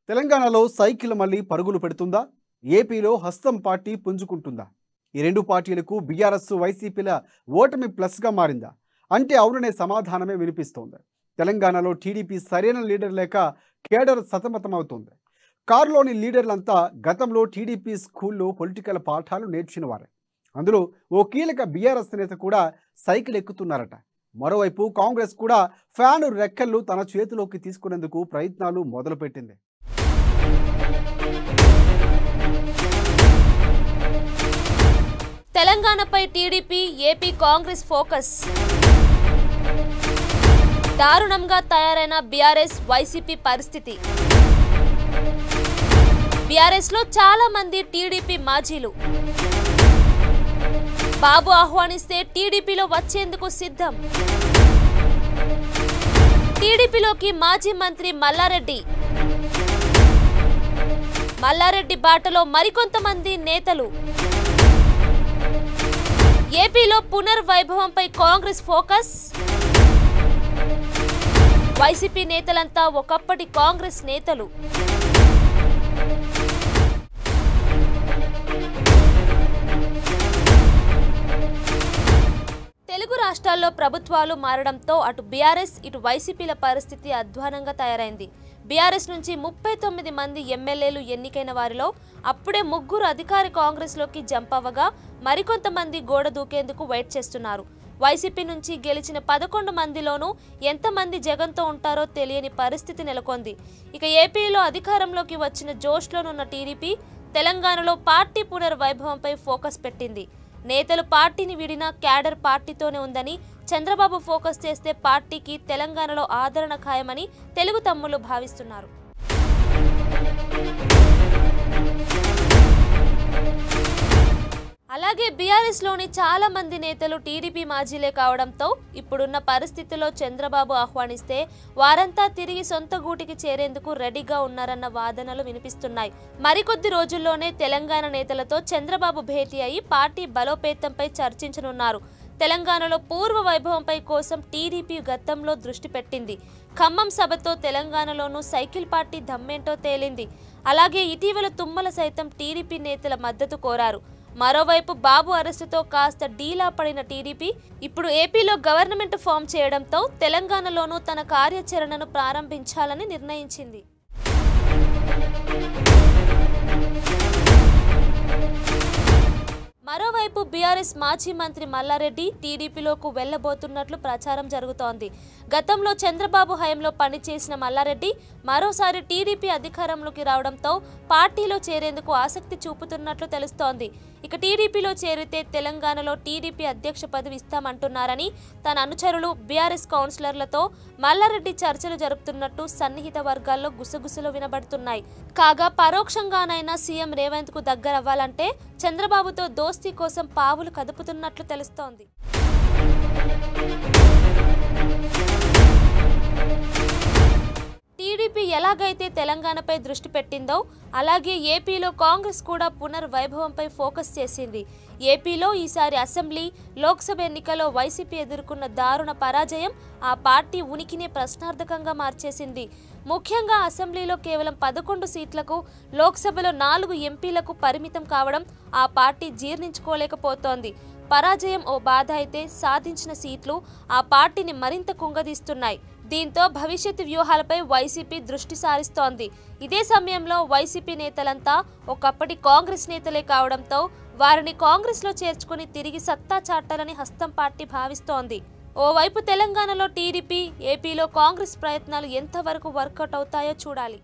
తెలంగాణలో సైకిల్ మళ్ళీ పరుగులు పెడుతుందా? ఏపీలో హస్తం పార్టీ పుంజుకుంటుందా? ఈ రెండు పార్టీలకు బీఆర్ఎస్ వైసీపీల ఓటమి ప్లస్గా మారిందా? అంటే అవుననే సమాధానమే వినిపిస్తోంది. తెలంగాణలో టీడీపీ సరైన లీడర్ లేక కేడర్ సతమతమవుతోంది. కారులోని లీడర్లంతా గతంలో టీడీపీ స్కూల్లో పొలిటికల్ పాఠాలు నేర్చిన వారే. అందులో ఓ కీలక బీఆర్ఎస్ నేత కూడా సైకిల్ ఎక్కుతున్నారట. మరోవైపు కాంగ్రెస్ కూడా ఫ్యాను రెక్కలు తన చేతిలోకి తీసుకునేందుకు ప్రయత్నాలు మొదలుపెట్టింది. తెలంగాణపై టీడీపీ, ఏపీ కాంగ్రెస్ ఫోకస్. దారుణంగా తయారైన బీఆర్ఎస్ వైసీపీ పరిస్థితి. బీఆర్ఎస్ లో చాలా మంది టీడీపీ మాజీలు. బాబు ఆహ్వానిస్తే టీడీపీలో వచ్చేందుకు సిద్ధం. టీడీపీలోకి మాజీ మంత్రి మల్లారెడ్డి. మల్లారెడ్డి బాటలో మరికొంతమంది నేతలు. ఏపీలో పునర్వైభవంపై కాంగ్రెస్ ఫోకస్. వైసీపీ నేతలంతా ఒకప్పటి కాంగ్రెస్ నేతలు. తెలుగు రాష్ట్రాల్లో ప్రభుత్వాలు మారడంతో అటు బీఆర్ఎస్ ఇటు వైసీపీల పరిస్థితి అధ్వానంగా తయారైంది. బీఆర్ఎస్ నుంచి 39 మంది ఎమ్మెల్యేలు ఎన్నికైన వారిలో అప్పుడే 3 అధికార కాంగ్రెస్లోకి జంప్ అవ్వగా మరికొంతమంది గోడ దూకేందుకు వెయిట్ చేస్తున్నారు. వైసీపీ నుంచి గెలిచిన 11 మందిలోనూ ఎంతమంది జగన్తో ఉంటారో తెలియని పరిస్థితి నెలకొంది. ఇక ఏపీలో అధికారంలోకి వచ్చిన జోష్లోనున్న టీడీపీ తెలంగాణలో పార్టీ పునర్వైభవంపై ఫోకస్ పెట్టింది. నేతలు పార్టీని వీడినా క్యాడర్ పార్టీతోనే ఉందని, చంద్రబాబు ఫోకస్ చేస్తే పార్టీకి తెలంగాణలో ఆదరణ ఖాయమని తెలుగు తమ్ముళ్లు భావిస్తున్నారు. అలాగే బీఆర్ఎస్ లోని చాలా మంది నేతలు టీడీపీ మాజీలే కావడంతో ఇప్పుడున్న పరిస్థితుల్లో చంద్రబాబు ఆహ్వానిస్తే వారంతా తిరిగి సొంత గూటికి చేరేందుకు రెడీగా ఉన్నారన్న వాదనలు వినిపిస్తున్నాయి. మరికొద్ది రోజుల్లోనే తెలంగాణ నేతలతో చంద్రబాబు భేటీ అయి పార్టీ బలోపేతంపై చర్చించనున్నారు. తెలంగాణలో పూర్వ వైభవంపై కోసం టీడీపీ గతంలో దృష్టి పెట్టింది. ఖమ్మం సభతో తెలంగాణలోనూ సైకిల్ పార్టీ దమ్మేంటో తేలింది. అలాగే ఇటీవల తుమ్మల సైతం టీడీపీ నేతల మద్దతు కోరారు. మరోవైపు బాబు అరెస్టుతో కాస్త డీలా పడిన టీడీపీ ఇప్పుడు ఏపీలో గవర్నమెంట్ ఫామ్ చేయడంతో తెలంగాణలోనూ తన కార్యాచరణను ప్రారంభించాలని నిర్ణయించింది. మరోవైపు బీఆర్ఎస్ మాజీ మంత్రి మల్లారెడ్డి టీడీపీలోకి వెళ్లబోతున్నట్లు ప్రచారం జరుగుతోంది. గతంలో చంద్రబాబు హయాంలో పనిచేసిన మల్లారెడ్డి మరోసారి టీడీపీ అధికారంలోకి రావడంతో పార్టీలో చేరేందుకు ఆసక్తి చూపుతున్నట్లు తెలుస్తోంది. ఇక టీడీపీలో చేరితే తెలంగాణలో టీడీపీ అధ్యక్ష పదవి ఇస్తామంటున్నారని తన అనుచరులు బీఆర్ఎస్ కౌన్సిలర్లతో మల్లారెడ్డి చర్చలు జరుపుతున్నట్టు సన్నిహిత వర్గాల్లో గుసగుసలు వినబడుతున్నాయి. కాగా పరోక్షంగానైనా సీఎం రేవంత్ కు దగ్గరవ్వాలంటే చంద్రబాబుతో దోస్తీ కోసం పావులు కదుపుతున్నట్లు తెలుస్తోంది. టీడీపీ ఎలాగైతే తెలంగాణపై దృష్టి పెట్టిందో అలాగే ఏపీలో కాంగ్రెస్ కూడా పునర్వైభవంపై ఫోకస్ చేసింది. ఏపీలో ఈసారి అసెంబ్లీ, లోక్సభ ఎన్నికల్లో వైసీపీ ఎదుర్కొన్న దారుణ పరాజయం ఆ పార్టీ ఉనికినే ప్రశ్నార్థకంగా మార్చేసింది. ముఖ్యంగా అసెంబ్లీలో కేవలం 11 సీట్లకు, లోక్సభలో 4 ఎంపీలకు పరిమితం కావడం ఆ పార్టీ జీర్ణించుకోలేకపోతోంది. పరాజయం ఓ బాధ అయితే సాధించిన సీట్లు ఆ పార్టీని మరింత కుంగదీస్తున్నాయి. దీంతో భవిష్యత్ వ్యూహాలపై వైసీపీ దృష్టి సారిస్తోంది. ఇదే సమయంలో వైసీపీ నేతలంతా ఒకప్పటి కాంగ్రెస్ నేతలే కావడంతో వారిని కాంగ్రెస్లో చేర్చుకుని తిరిగి సత్తా చాటాలని హస్తం పార్టీ భావిస్తోంది. ఓవైపు తెలంగాణలో టీడీపీ, ఏపీలో కాంగ్రెస్ ప్రయత్నాలు ఎంతవరకు వర్కౌట్ అవుతాయో చూడాలి.